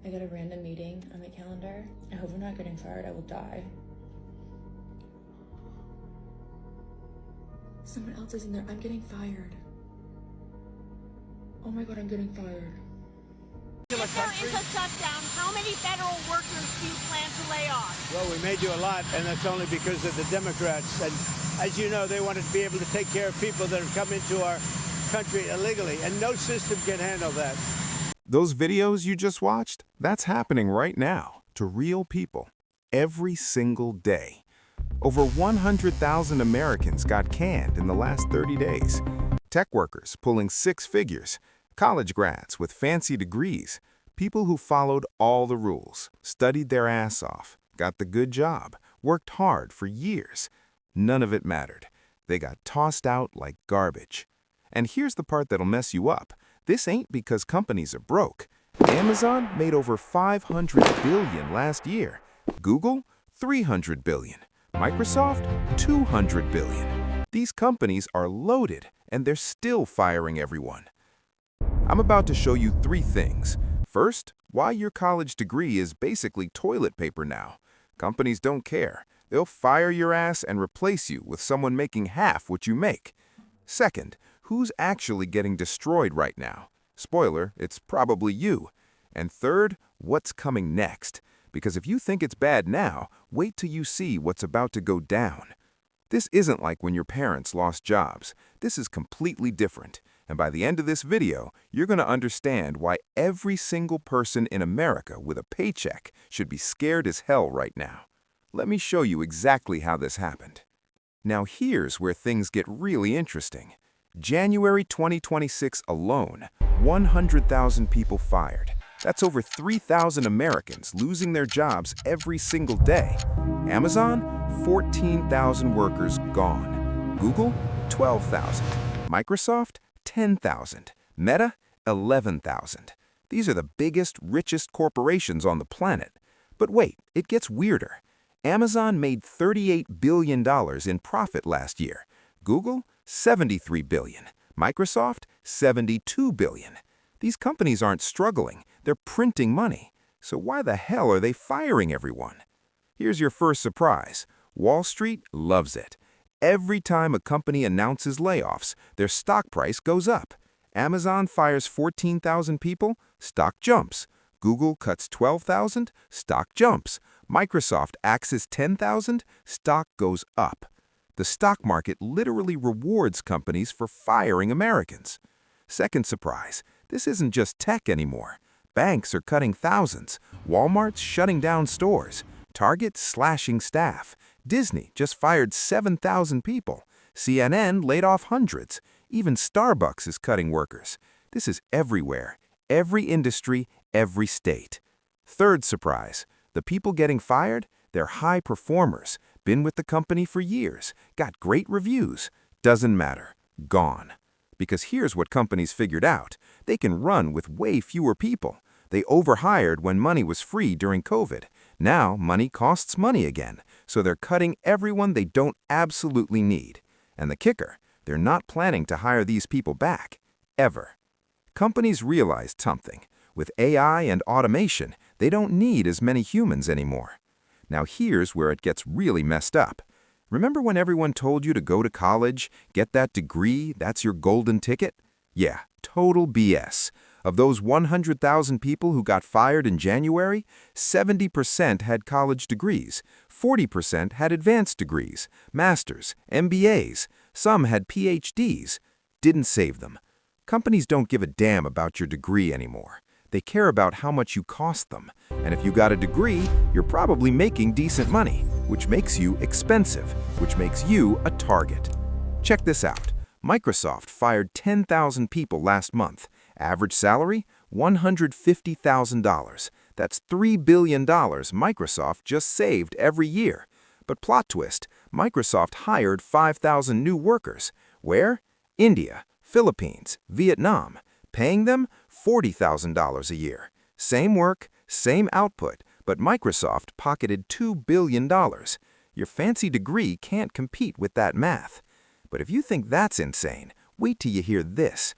I got a random meeting on my calendar. I hope I'm not getting fired. I will die. Someone else is in there. I'm getting fired. Oh my god, I'm getting fired. If there is a shutdown, how many federal workers do you plan to lay off? Well, we may do a lot, and that's only because of the Democrats. And as you know, they wanted to be able to take care of people that have come into our country illegally, and no system can handle that. Those videos you just watched, that's happening right now to real people every single day. Over 100,000 Americans got canned in the last 30 days. Tech workers pulling six figures, college grads with fancy degrees, people who followed all the rules, studied their ass off, got the good job, worked hard for years. None of it mattered. They got tossed out like garbage. And here's the part that'll mess you up. This ain't because companies are broke. Amazon made over $500 billion last year. Google, $300 billion. Microsoft, $200 billion. These companies are loaded, and they're still firing everyone. I'm about to show you three things. First, why your college degree is basically toilet paper now. Companies don't care. They'll fire your ass and replace you with someone making half what you make. Second, who's actually getting destroyed right now? Spoiler, it's probably you. And third, what's coming next? Because if you think it's bad now, wait till you see what's about to go down. This isn't like when your parents lost jobs. This is completely different. And by the end of this video, you're going to understand why every single person in America with a paycheck should be scared as hell right now. Let me show you exactly how this happened. Now here's where things get really interesting. January 2026 alone, 100,000 people fired. That's over 3,000 Americans losing their jobs every single day. Amazon, 14,000 workers gone. Google, 12,000. Microsoft, 10,000. Meta, 11,000. These are the biggest, richest corporations on the planet. But wait, it gets weirder. Amazon made $38 billion in profit last year. Google, $73 billion. Microsoft, $72 billion. These companies aren't struggling. They're printing money. So why the hell are they firing everyone? Here's your first surprise. Wall Street loves it. Every time a company announces layoffs, their stock price goes up. Amazon fires 14,000 people, stock jumps. Google cuts 12,000, stock jumps. Microsoft axes 10,000, stock goes up. The stock market literally rewards companies for firing Americans. Second surprise, this isn't just tech anymore. Banks are cutting thousands. Walmart's shutting down stores. Target slashing staff. Disney just fired 7,000 people. CNN laid off hundreds. Even Starbucks is cutting workers. This is everywhere. Every industry, every state. Third surprise, the people getting fired, they're high performers. Been with the company for years. Got great reviews. Doesn't matter. Gone. Because here's what companies figured out. They can run with way fewer people. They overhired when money was free during COVID. Now money costs money again, so they're cutting everyone they don't absolutely need. And the kicker, they're not planning to hire these people back. Ever. Companies realized something. With AI and automation, they don't need as many humans anymore. Now here's where it gets really messed up. Remember when everyone told you to go to college, get that degree, that's your golden ticket? Yeah, total BS. Of those 100,000 people who got fired in January, 70% had college degrees, 40% had advanced degrees, masters, MBAs, some had PhDs. Didn't save them. Companies don't give a damn about your degree anymore. They care about how much you cost them. And if you got a degree, you're probably making decent money, which makes you expensive, which makes you a target. Check this out. Microsoft fired 10,000 people last month. Average salary, $150,000. That's $3 billion Microsoft just saved every year. But plot twist, Microsoft hired 5,000 new workers. Where? India, Philippines, Vietnam. Paying them $40,000 a year. Same work, same output, but Microsoft pocketed $2 billion. Your fancy degree can't compete with that math. But if you think that's insane, wait till you hear this.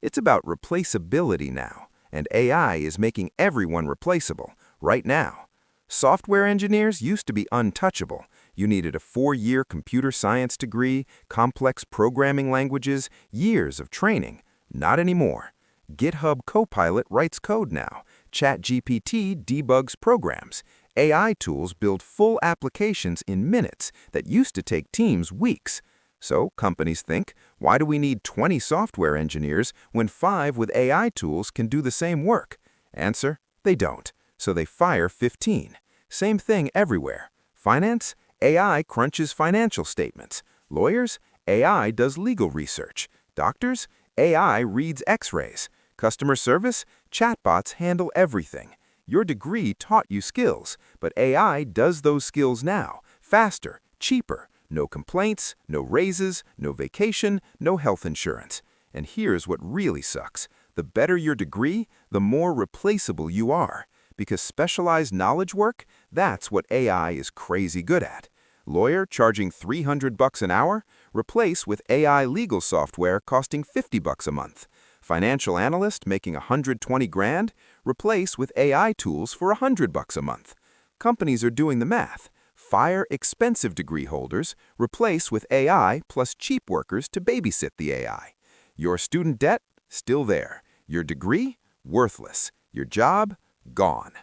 It's about replaceability now, and AI is making everyone replaceable, right now. Software engineers used to be untouchable. You needed a 4-year computer science degree, complex programming languages, years of training. Not anymore. GitHub Copilot writes code now. ChatGPT debugs programs. AI tools build full applications in minutes that used to take teams weeks. So companies think, why do we need 20 software engineers when 5 with AI tools can do the same work? Answer, they don't. So they fire 15. Same thing everywhere. Finance, AI crunches financial statements. Lawyers, AI does legal research. Doctors, AI reads X-rays. Customer service, chatbots handle everything. Your degree taught you skills, but AI does those skills now, faster, cheaper. No complaints, no raises, no vacation, no health insurance. And here's what really sucks. The better your degree, the more replaceable you are. Because specialized knowledge work, that's what AI is crazy good at. Lawyer charging $300 an hour? Replace with AI legal software costing $50 a month. Financial analyst making $120 grand? Replace with AI tools for $100 a month. Companies are doing the math. Fire expensive degree holders, replace with AI plus cheap workers to babysit the AI. Your student debt? Still there. Your degree? Worthless. Your job? Gone.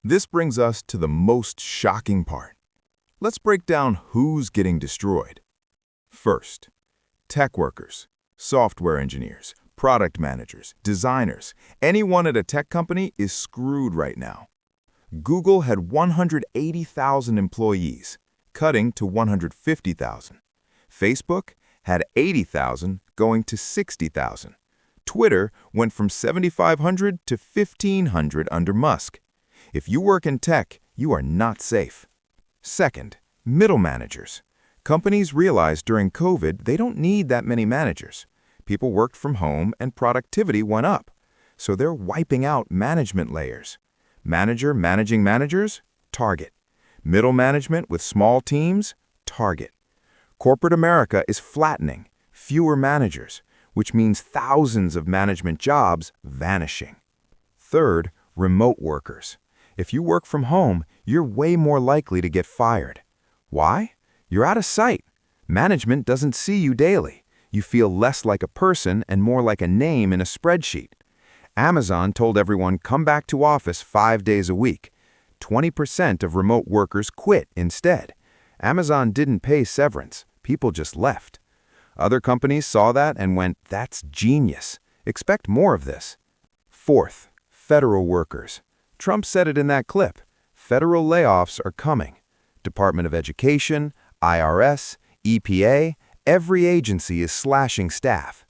This brings us to the most shocking part. Let's break down who's getting destroyed. First, tech workers, software engineers, product managers, designers. Anyone at a tech company is screwed right now. Google had 180,000 employees, cutting to 150,000. Facebook had 80,000, going to 60,000. Twitter went from 7,500 to 1,500 under Musk. If you work in tech, you are not safe. Second, middle managers. Companies realized during COVID they don't need that many managers. People worked from home and productivity went up. So they're wiping out management layers. Manager managing managers? Target. Middle management with small teams? Target. Corporate America is flattening. Fewer managers, which means thousands of management jobs vanishing. Third, remote workers. If you work from home, you're way more likely to get fired. Why? You're out of sight. Management doesn't see you daily. You feel less like a person and more like a name in a spreadsheet. Amazon told everyone come back to office 5 days a week. 20% of remote workers quit instead. Amazon didn't pay severance. People just left. Other companies saw that and went, that's genius. Expect more of this. Fourth, federal workers. Trump said it in that clip. Federal layoffs are coming. Department of Education, IRS, EPA, every agency is slashing staff.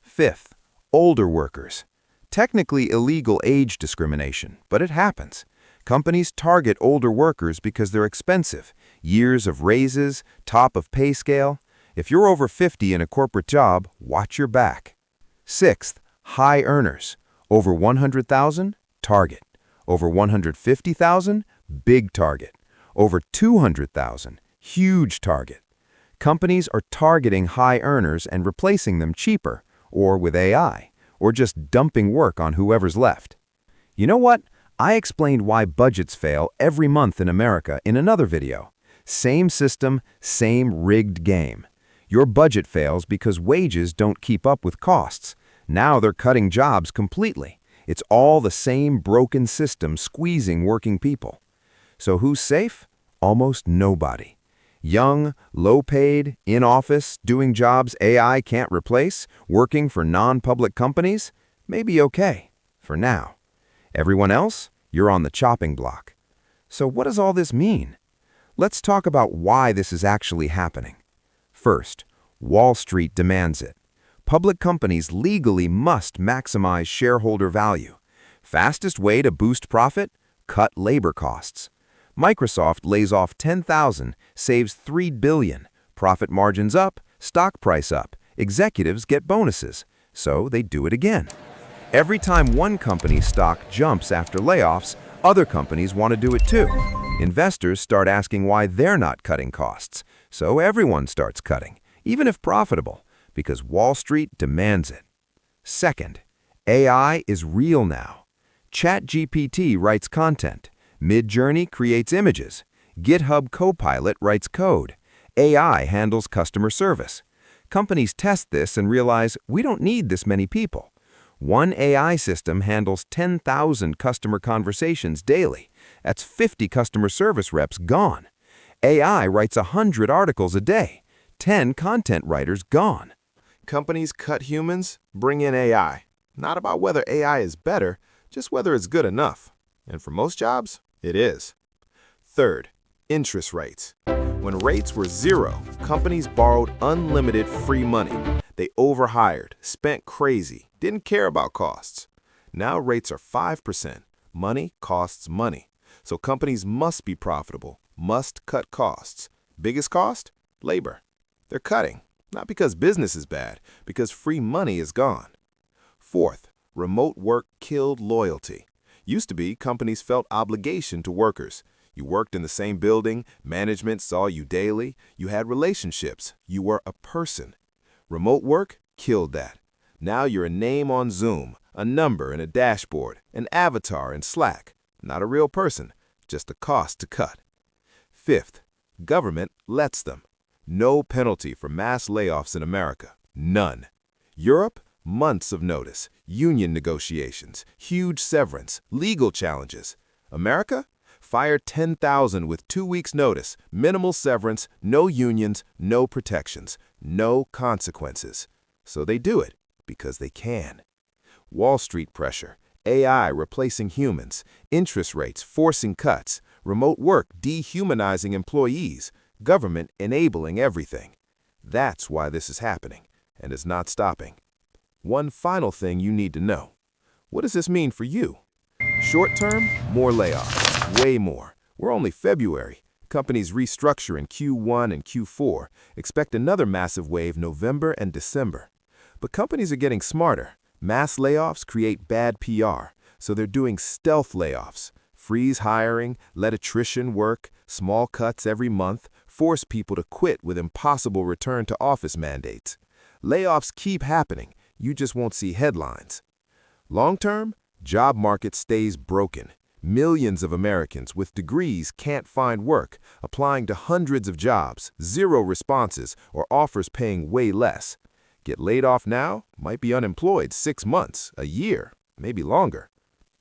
Fifth, older workers. Technically illegal age discrimination, but it happens. Companies target older workers because they're expensive. Years of raises, top of pay scale. If you're over 50 in a corporate job, watch your back. Sixth, high earners. Over 100,000, target. Over 150,000, big target. Over 200,000, huge target. Companies are targeting high earners and replacing them cheaper, or with AI, or just dumping work on whoever's left. You know what? I explained why budgets fail every month in America in another video. Same system, same rigged game. Your budget fails because wages don't keep up with costs. Now they're cutting jobs completely. It's all the same broken system squeezing working people. So who's safe? Almost nobody. Young, low-paid, in office, doing jobs AI can't replace, working for non-public companies? Maybe okay, for now. Everyone else? You're on the chopping block. So what does all this mean? Let's talk about why this is actually happening. First, Wall Street demands it. Public companies legally must maximize shareholder value. Fastest way to boost profit? Cut labor costs. Microsoft lays off 10,000, saves $3 billion. Profit margins up, stock price up. Executives get bonuses. So they do it again. Every time one company's stock jumps after layoffs, other companies want to do it too. Investors start asking why they're not cutting costs. So everyone starts cutting, even if profitable, because Wall Street demands it. Second, AI is real now. ChatGPT writes content. Midjourney creates images. GitHub Copilot writes code. AI handles customer service. Companies test this and realize we don't need this many people. One AI system handles 10,000 customer conversations daily. That's 50 customer service reps gone. AI writes 100 articles a day. 10 content writers gone. Companies cut humans, bring in AI. Not about whether AI is better, just whether it's good enough. And for most jobs, it is. Third, interest rates. When rates were zero, companies borrowed unlimited free money. They overhired, spent crazy, didn't care about costs. Now rates are 5%. Money costs money. So companies must be profitable, must cut costs. Biggest cost? Labor. They're cutting, not because business is bad, because free money is gone. Fourth, remote work killed loyalty. Used to be, companies felt obligation to workers. You worked in the same building, management saw you daily, you had relationships, you were a person. Remote work killed that. Now you're a name on Zoom, a number in a dashboard, an avatar in Slack. Not a real person, just a cost to cut. Fifth, government lets them. No penalty for mass layoffs in America. None. Europe, months of notice, union negotiations, huge severance, legal challenges. America? Fire 10,000 with 2 weeks' notice, minimal severance, no unions, no protections, no consequences. So they do it because they can. Wall Street pressure, AI replacing humans, interest rates forcing cuts, remote work dehumanizing employees, government enabling everything. That's why this is happening, and is not stopping. One final thing you need to know. What does this mean for you? Short term, more layoffs, way more. We're only February. Companies restructure in Q1 and Q4. Expect another massive wave November and December. But companies are getting smarter. Mass layoffs create bad PR, so they're doing stealth layoffs. Freeze hiring, let attrition work, small cuts every month, force people to quit with impossible return to office mandates. Layoffs keep happening, you just won't see headlines. Long term, job market stays broken. Millions of Americans with degrees can't find work, applying to hundreds of jobs, zero responses, or offers paying way less. Get laid off now, might be unemployed 6 months, a year, maybe longer.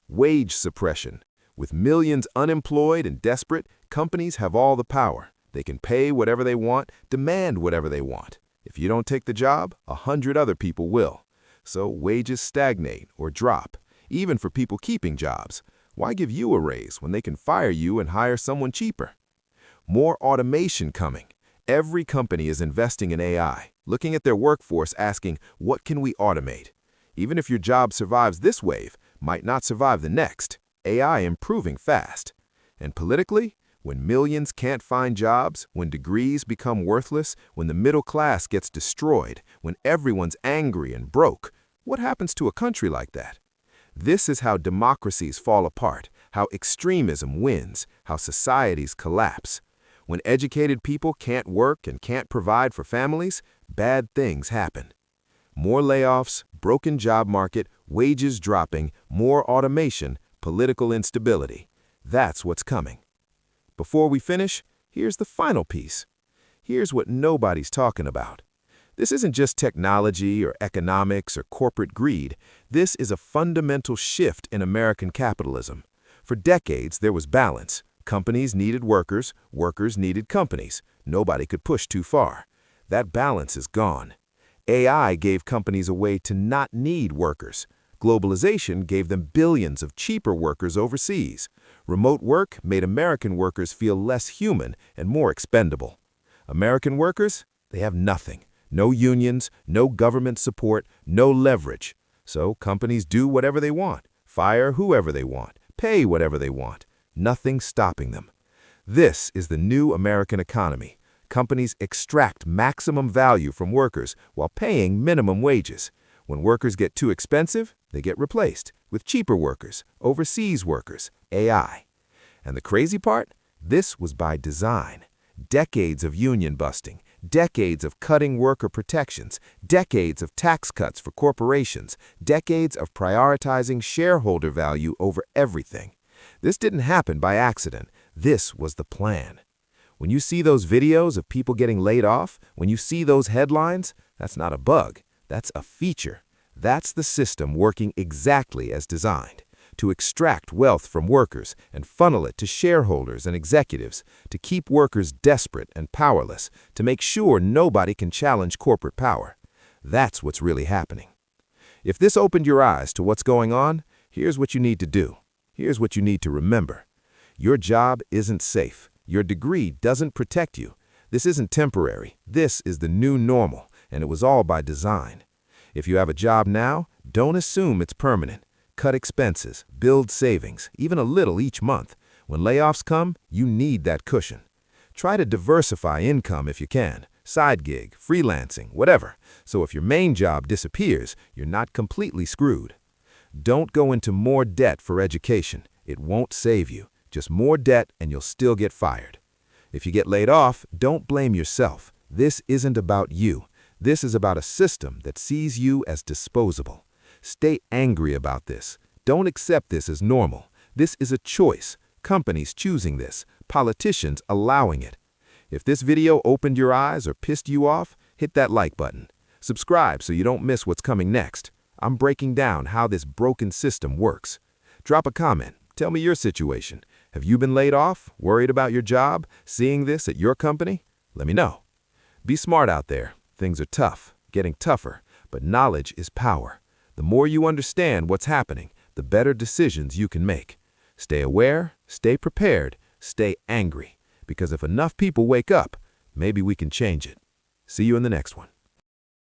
Wage suppression. With millions unemployed and desperate, companies have all the power. They can pay whatever they want, demand whatever they want. If you don't take the job, 100 other people will. So wages stagnate or drop, even for people keeping jobs. Why give you a raise when they can fire you and hire someone cheaper? More automation coming. Every company is investing in AI, looking at their workforce asking, what can we automate? Even if your job survives this wave, might not survive the next. AI improving fast. And politically, when millions can't find jobs, when degrees become worthless, when the middle class gets destroyed, when everyone's angry and broke, what happens to a country like that? This is how democracies fall apart, how extremism wins, how societies collapse. When educated people can't work and can't provide for families, bad things happen. More layoffs, broken job market, wages dropping, more automation, political instability. That's what's coming. Before we finish, here's the final piece. Here's what nobody's talking about. This isn't just technology or economics or corporate greed. This is a fundamental shift in American capitalism. For decades, there was balance. Companies needed workers, workers needed companies. Nobody could push too far. That balance is gone. AI gave companies a way to not need workers. Globalization gave them billions of cheaper workers overseas. Remote work made American workers feel less human and more expendable. American workers, they have nothing. No unions, no government support, no leverage. So companies do whatever they want, fire whoever they want, pay whatever they want. Nothing stopping them. This is the new American economy. Companies extract maximum value from workers while paying minimum wages. When workers get too expensive, they get replaced with cheaper workers, overseas workers, AI. And the crazy part? This was by design. Decades of union busting, Decades of cutting worker protections, decades of tax cuts for corporations, decades of prioritizing shareholder value over everything. This didn't happen by accident. This was the plan. When you see those videos of people getting laid off, when you see those headlines, that's not a bug. That's a feature. That's the system working exactly as designed, to extract wealth from workers and funnel it to shareholders and executives, to keep workers desperate and powerless, to make sure nobody can challenge corporate power. That's what's really happening. If this opened your eyes to what's going on, here's what you need to do. Here's what you need to remember. Your job isn't safe. Your degree doesn't protect you. This isn't temporary. This is the new normal, and it was all by design. If you have a job now, don't assume it's permanent. Cut expenses, build savings, even a little each month. When layoffs come, you need that cushion. Try to diversify income if you can. Side gig, freelancing, whatever. So if your main job disappears, you're not completely screwed. Don't go into more debt for education. It won't save you. Just more debt and you'll still get fired. If you get laid off, don't blame yourself. This isn't about you. This is about a system that sees you as disposable. Stay angry about this. Don't accept this as normal. This is a choice. Companies choosing this. Politicians allowing it. If this video opened your eyes or pissed you off, hit that like button. Subscribe so you don't miss what's coming next. I'm breaking down how this broken system works. Drop a comment. Tell me your situation. Have you been laid off? Worried about your job? Seeing this at your company? Let me know. Be smart out there. Things are tough, getting tougher, but knowledge is power. The more you understand what's happening, the better decisions you can make. Stay aware, stay prepared, stay angry. Because if enough people wake up, maybe we can change it. See you in the next one.